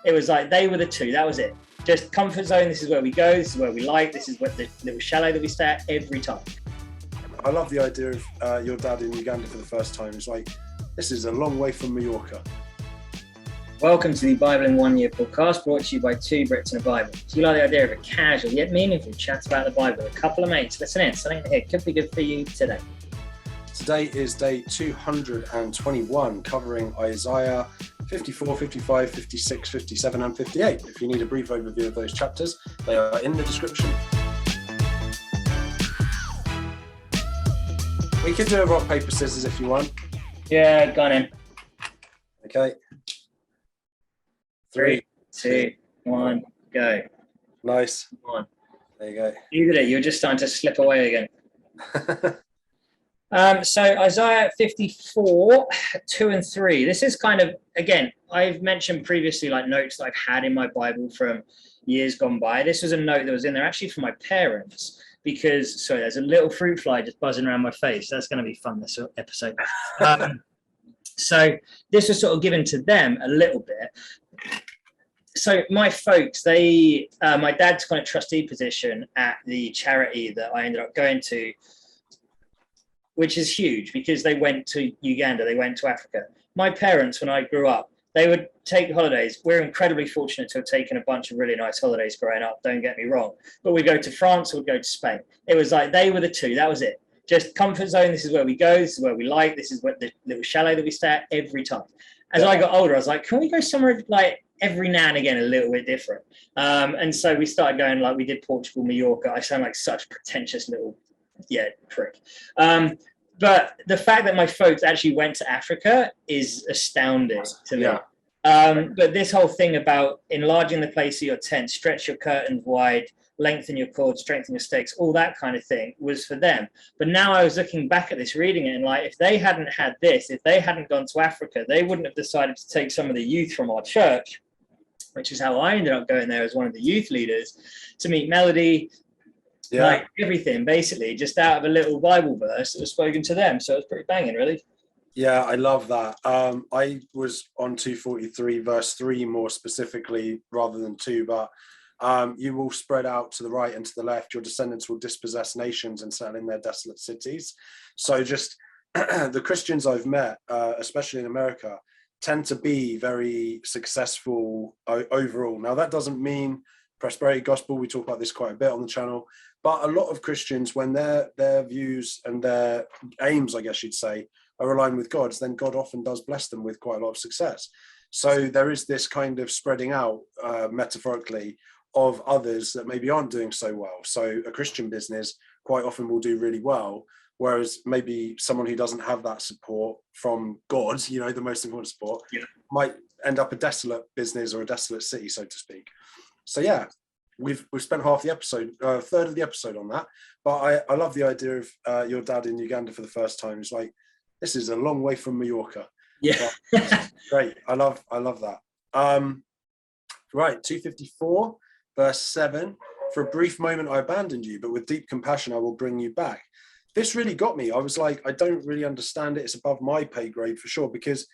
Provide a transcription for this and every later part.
It was like they were the two. That was it. Just comfort zone. This is where we go. This is where we like. This is what the little chalet that we stay at every time. I love the idea of your dad in Uganda for the first time. It's like, this is a long way from Mallorca. Welcome to the Bible in 1 Year podcast, brought to you by two Brits and a Bible. Do you like the idea of a casual yet meaningful chat about the Bible? A couple of mates, listen in. Something here could be good for you today. Today is day 221, covering Isaiah 54, 55, 56, 57 and 58. If you need a brief overview of those chapters, they are in the description. We could do a rock, paper, scissors if you want. Yeah, gone in. Okay. 3, 2, 1, go. Nice. Come on. There you go. You did it. You're just starting to slip away again. So Isaiah 54, 2 and 3. This is kind of, again, I've mentioned previously like notes that I've had in my Bible from years gone by. This was a note that was in there actually for my parents because, sorry, there's a little fruit fly just buzzing around my face. That's going to be fun, this episode. So this was sort of given to them a little bit. So my folks, my dad took on a trustee position at the charity that I ended up going to, which is huge because they went to Uganda, they went to Africa. My parents, when I grew up, they would take holidays. We're incredibly fortunate to have taken a bunch of really nice holidays growing up, don't get me wrong. But we'd go to France or we'd go to Spain. It was like they were the two, that was it. Just comfort zone, this is where we go, this is where we like, this is what the little chalet that we stay at every time. As I got older, I was like, can we go somewhere like every now and again a little bit different? And so we started going like we did Portugal, Mallorca. I sound like such a pretentious little prick. But the fact that my folks actually went to Africa is astounding to me. But this whole thing about enlarging the place of your tent, stretch your curtains wide, lengthen your cords, strengthen your stakes, all that kind of thing was for them. But now I was looking back at this, reading it, and like, if they hadn't had this, if they hadn't gone to Africa, they wouldn't have decided to take some of the youth from our church, which is how I ended up going there as one of the youth leaders, to meet Melody, like everything, basically, just out of a little Bible verse that was spoken to them. So it was pretty banging, really. Yeah, I love that. I was on 243 verse 3 more specifically rather than 2, but you will spread out to the right and to the left. Your descendants will dispossess nations and settle in their desolate cities. So just the Christians I've met, especially in America, tend to be very successful overall. Now, that doesn't mean prosperity gospel. We talk about this quite a bit on the channel. But a lot of Christians, when their views and their aims, I guess you'd say, are aligned with God's, then God often does bless them with quite a lot of success. So there is this kind of spreading out, metaphorically, of others that maybe aren't doing so well. So a Christian business quite often will do really well, whereas maybe someone who doesn't have that support from God, the most important support, might end up a desolate business or a desolate city, so to speak. So yeah, we've spent half the episode, a third of the episode on that. But I love the idea of your dad in Uganda for the first time. It's like, this is a long way from Mallorca. Yeah. Great. I love that. Right, 254. Verse 7, for a brief moment I abandoned you, but with deep compassion I will bring you back. This really got me. I was like, I don't really understand it. It's above my pay grade for sure, because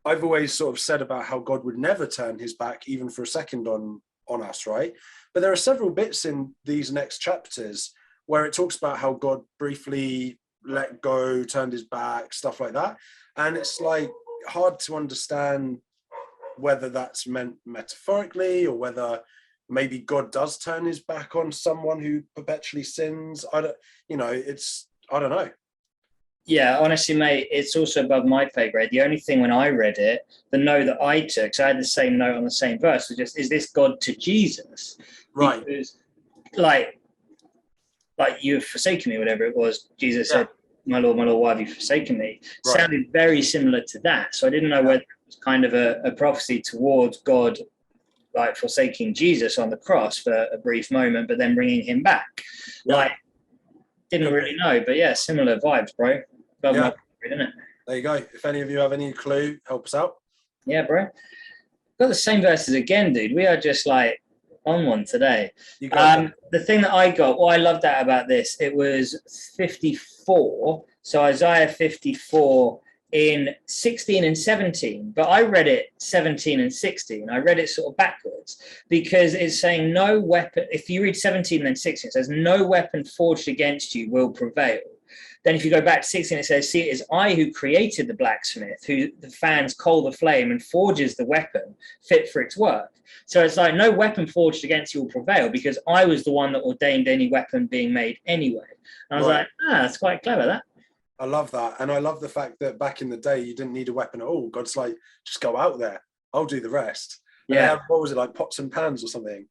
I've always sort of said about how God would never turn his back even for a second on us, right? But there are several bits in these next chapters where it talks about how God briefly let go, turned his back, stuff like that. And it's like hard to understand whether that's meant metaphorically or whether maybe God does turn his back on someone who perpetually sins. I don't know. Yeah, honestly, mate, it's also above my pay grade. The only thing when I read it, the note that I took, so I had the same note on the same verse, was just, is this God to Jesus? Right. Because, like you have forsaken me, whatever it was, Jesus said, my Lord, why have you forsaken me? Right. Sounded very similar to that. So I didn't know whether it was kind of a prophecy towards God, like forsaking Jesus on the cross for a brief moment, but then bringing him back. Like, didn't really know, but yeah, similar vibes, bro. Above isn't it? There you go. If any of you have any clue, help us out. Yeah, bro. Got the same verses again, dude. We are just like on one today. The thing that I got, what I loved that about this, it was 54. So Isaiah 54 in 16 and 17, but I read it 17 and 16. I read it sort of backwards because it's saying no weapon. If you read 17 and then 16, it says no weapon forged against you will prevail. Then if you go back to 16, it says, see, it is I who created the blacksmith, who fans coal the flame and forges the weapon fit for its work. So it's like no weapon forged against you will prevail because I was the one that ordained any weapon being made anyway. And I was like, that's quite clever, that. I love that. And I love the fact that back in the day, you didn't need a weapon at all. God's like, just go out there. I'll do the rest. And Yeah. what was it, like pots and pans or something?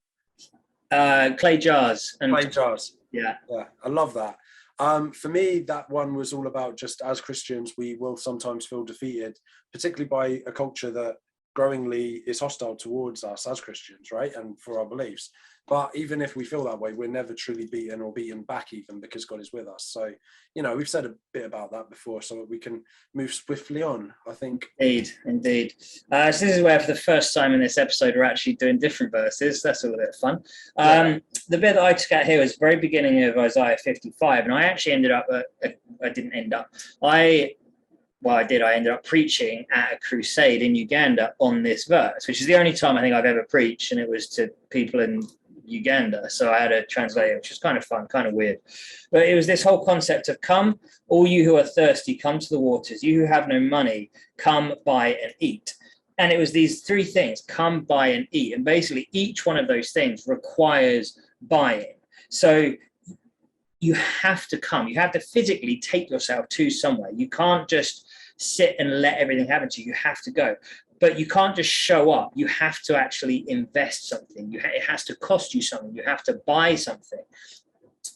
Clay jars. Clay jars. Yeah. Yeah, I love that. For me, that one was all about just as Christians, we will sometimes feel defeated, particularly by a culture that growingly is hostile towards us as Christians, right? And for our beliefs. But even if we feel that way, we're never truly beaten or beaten back even because God is with us. So, you know, we've said a bit about that before so that we can move swiftly on, I think. Indeed. So this is where for the first time in this episode, we're actually doing different verses. That's all a bit of fun. The bit that I took out here was the very beginning of Isaiah 55. And I actually ended up, I ended up preaching at a crusade in Uganda on this verse, which is the only time I think I've ever preached, and it was to people in Uganda. So I had a translator, which was kind of fun, kind of weird. But it was this whole concept of come, all you who are thirsty, come to the waters. You who have no money, come buy and eat. And it was these three things, come, buy and eat. And basically each one of those things requires buying. So you have to come. You have to physically take yourself to somewhere. You can't just sit and let everything happen to you. You have to go. But you can't just show up. You have to actually invest something. It has to cost you something. You have to buy something.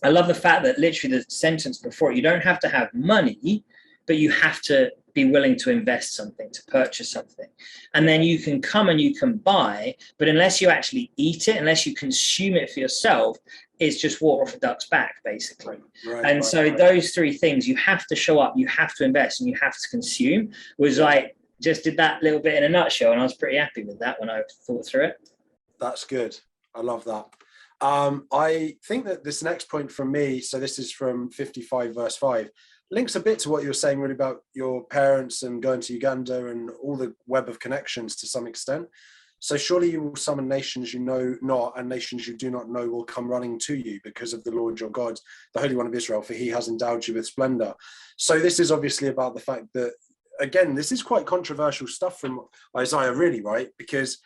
I love the fact that literally the sentence before it, you don't have to have money, but you have to be willing to invest something, to purchase something. And then you can come and you can buy, but unless you actually eat it, unless you consume it for yourself, it's just water off a duck's back, basically. Those three things, you have to show up, you have to invest, and you have to consume, was like, just did that little bit in a nutshell, and I was pretty happy with that when I thought through it. That's good. I love that. I think that this next point from me, so this is from 55 verse 5, links a bit to what you were saying really about your parents and going to Uganda and all the web of connections to some extent. So surely you will summon nations you know not, and nations you do not know will come running to you because of the Lord your God, the Holy One of Israel, for he has endowed you with splendor. So this is obviously about the fact that, again, this is quite controversial stuff from Isaiah, really, right? Because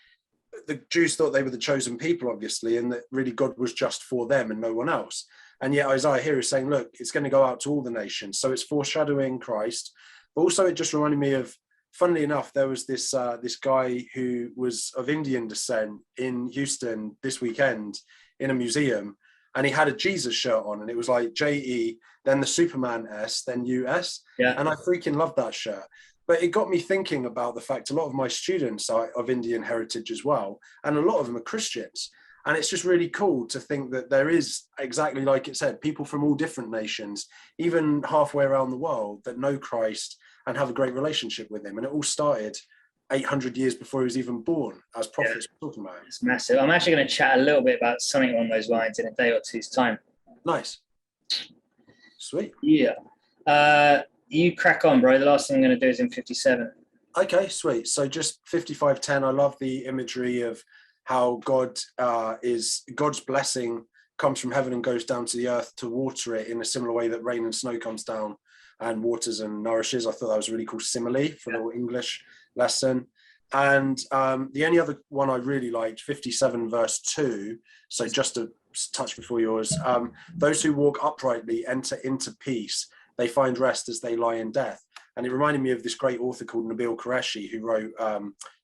the Jews thought they were the chosen people, obviously, and that really God was just for them and no one else. And yet Isaiah here is saying, look, it's going to go out to all the nations. So it's foreshadowing Christ. But also it just reminded me of, funnily enough, there was this guy who was of Indian descent in Houston this weekend in a museum, and he had a Jesus shirt on, and it was like JE, then the Superman S, then US. Yeah. And I freaking loved that shirt. But it got me thinking about the fact a lot of my students are of Indian heritage as well, and a lot of them are Christians. And it's just really cool to think that there is, exactly like it said, people from all different nations, even halfway around the world, that know Christ and have a great relationship with him. And it all started 800 years before he was even born, as prophets were talking about. It's massive. I'm actually going to chat a little bit about something along those lines in a day or two's time. Nice. Sweet. Yeah. You crack on, bro. The last thing I'm going to do is in 57. Okay, sweet. So just 55:10. I love the imagery of how God's blessing comes from heaven and goes down to the earth to water it in a similar way that rain and snow comes down and waters and nourishes. I thought that was a really cool simile for the English lesson. And the only other one I really liked, 57 verse 2, so just a touch before yours, those who walk uprightly enter into peace. They find rest as they lie in death. And it reminded me of this great author called Nabil Qureshi, who wrote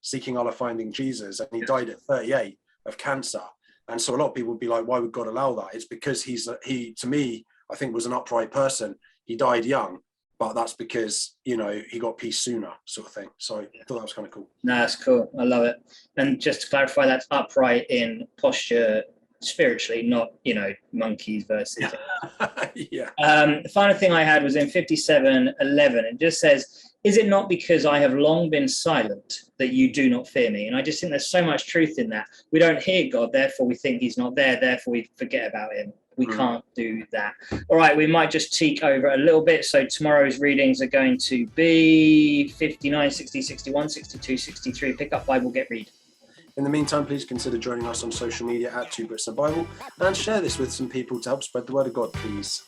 Seeking Allah, Finding Jesus, and he died at 38 of cancer. And so a lot of people would be like, why would God allow that? It's because he, to me, I think was an upright person. He died young, but that's because, you know, he got peace sooner, sort of thing. So I thought that was kind of cool. No, that's cool. I love it. And just to clarify, that's upright in posture spiritually, not, you know, monkeys versus. Yeah. The final thing I had was in 57:11. It just says, is it not because I have long been silent that you do not fear me? And I just think there's so much truth in that. We don't hear God, therefore we think he's not there, therefore we forget about him, We can't do that. All right, we might just tweak over a little bit. So tomorrow's readings are going to be 59, 60, 61, 62, 63. Pick up Bible, get read. In the meantime, please consider joining us on social media at 2 Brits and Bible, and share this with some people to help spread the word of God, please.